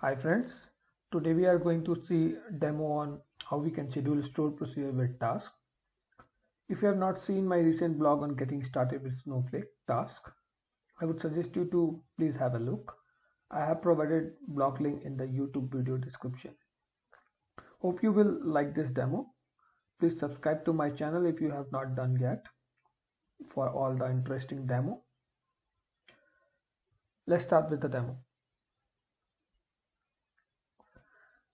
Hi friends, today we are going to see demo on how we can schedule stored procedure with task. If you have not seen my recent blog on getting started with Snowflake task, I would suggest you to please have a look. I have provided blog link in the YouTube video description. Hope you will like this demo. Please subscribe to my channel if you have not done yet for all the interesting demo. Let's start with the demo.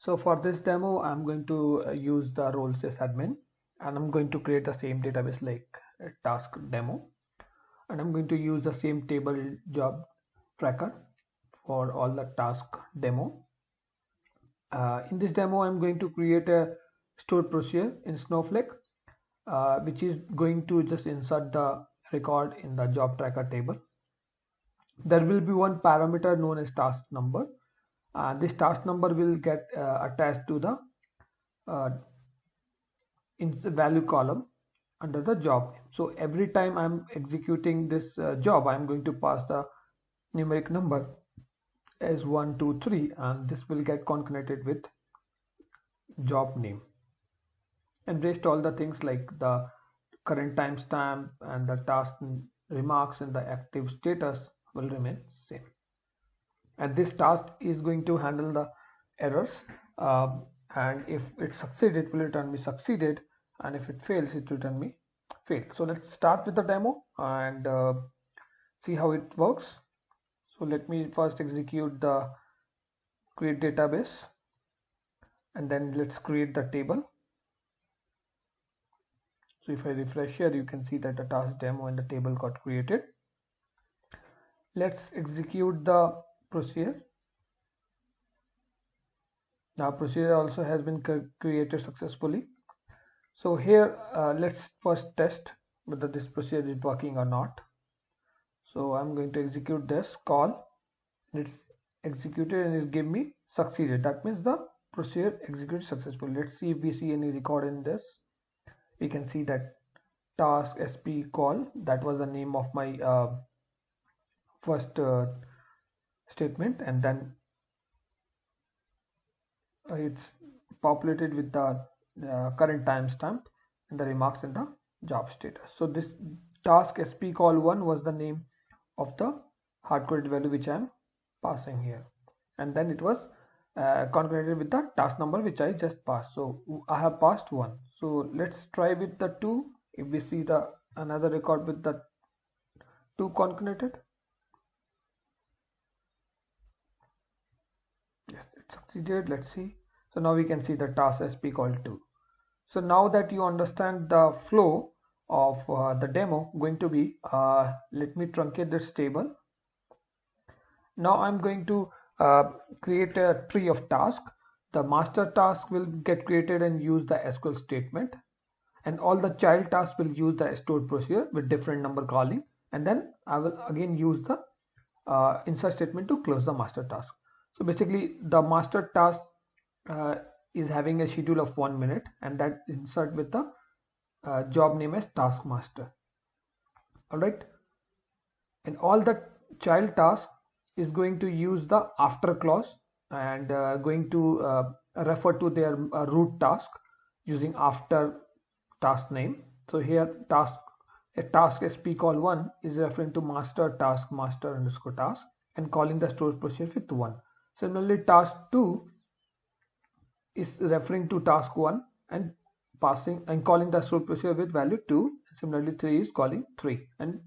So for this demo, I'm going to use the role sysadmin, and I'm going to create the same database like task demo, and I'm going to use the same table job tracker for all the task demo. In this demo, I'm going to create a stored procedure in Snowflake, which is going to just insert the record in the job tracker table. There will be one parameter known as task number. This task number will get attached to the in the value column under the job. So every time I'm executing this job, I'm going to pass the numeric number as 1, 2, 3, and this will get concatenated with job name. And rest all the things like the current timestamp and the task remarks and the active status will remain same. And this task is going to handle the errors, and if it succeeds, it will return me succeeded, and if it fails, it will return me failed. So let's start with the demo and see how it works. So let me first execute the create database, and then let's create the table. So if I refresh here, you can see that the task demo and the table got created. Let's execute the procedure. Now procedure also has been created successfully. So here let's first test whether this procedure is working or not. So I'm going to execute this call. It's executed and it give me succeeded. That means the procedure executed successfully. Let's see if we see any record in this. We can see that task sp call, that was the name of my first statement, and then it's populated with the current timestamp and the remarks in the job status. So this task sp call 1 was the name of the hard-coded value which I am passing here, and then it was concatenated with the task number which I just passed. So I have passed 1. So let's try with the 2. If we see the another record with the 2 concatenated, yes, it succeeded. Let's see. So now we can see the task sp call 2. So now that you understand the flow of the demo going to be, let me truncate this table. Now I'm going to create a tree of task. The master task will get created and use the SQL statement, and all the child tasks will use the stored procedure with different number calling, and then I will again use the insert statement to close the master task. So basically the master task is having a schedule of 1 minute, and that insert with the job name as task master. All right, and all the child task is going to use the after clause and going to refer to their root task using after task name. So here task sp call 1 is referring to master task master underscore task and calling the storage procedure with 1. Similarly, task 2 is referring to task 1 and passing and calling the stored procedure with value 2. Similarly, 3 is calling 3 and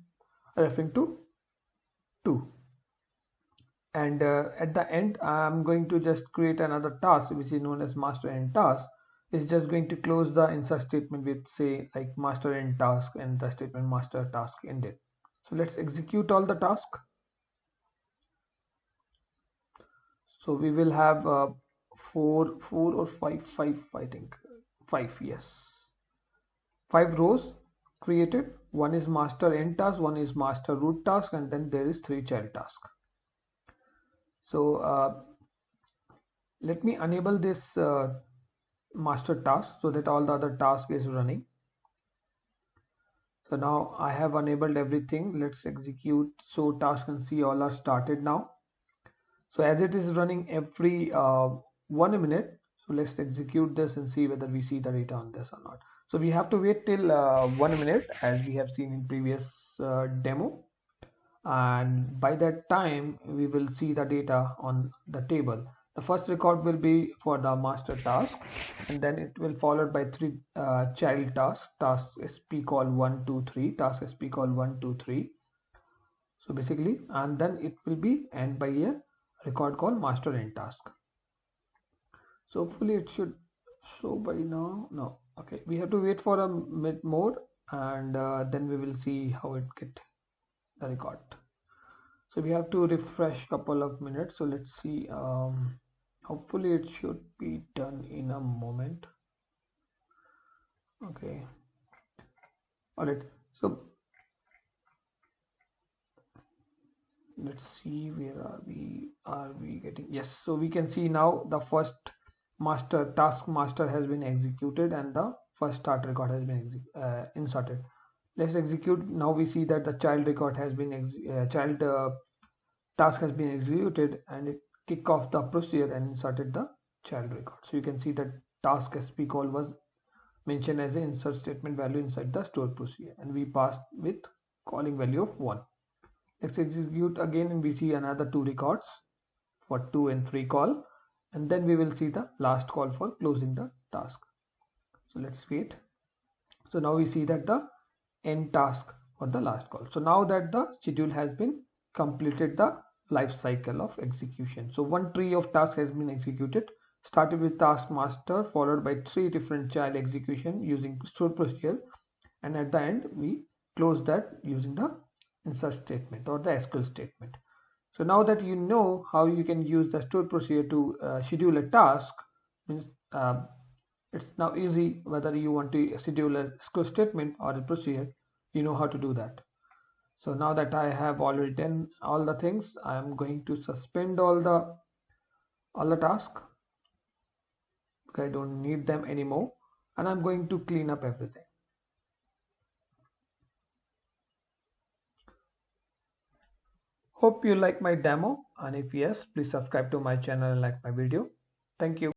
referring to 2. And at the end, I'm going to just create another task which is known as master end task. It's just going to close the insert statement with, say, like master end task and the statement master task ended. So let's execute all the task. So we will have 4 or 5 I think 5, yes, 5 rows created. One is master end task, one is master root task, and then there is 3 child task. So let me enable this master task so that all the other task is running. So now I have enabled everything. Let's execute. So task and see all are started now. So as it is running every 1 minute, so let's execute this and see whether we see the data on this or not. So we have to wait till 1 minute as we have seen in previous demo, and by that time we will see the data on the table. The first record will be for the master task, and then it will followed by three child tasks. Task sp call 1 2 3, task sp call 1 2 3. So basically, and then it will be end by a record called master end task. So hopefully it should show by now. No, okay, we have to wait for a bit more, and then we will see how it get the record. So we have to refresh couple of minutes. So let's see. Hopefully it should be done in a moment. Okay. All right. So let's see, where are we? Are we getting? Yes. So we can see now the first task master has been executed and the first start record has been inserted. Let's execute. Now we see that the child record has been task has been executed, and it kick off the procedure and inserted the child record. So you can see that task sp call was mentioned as an insert statement value inside the store procedure, and we passed with calling value of 1. Let's execute again, and we see another 2 records for 2 and 3 call, and then we will see the last call for closing the task. So let's wait. So now we see that the end task for the last call. So now that the schedule has been completed the life cycle of execution. So one tree of tasks has been executed, started with task master followed by 3 different child execution using store procedure, and at the end we close that using the insert statement or the SQL statement. So now that you know how you can use the store procedure to schedule a task, means it's now easy whether you want to schedule a SQL statement or a procedure, you know how to do that. So now that I have already done all the things, I am going to suspend all the tasks. Okay, I don't need them anymore, and I'm going to clean up everything. Hope you like my demo, and if yes, please subscribe to my channel and like my video. Thank you.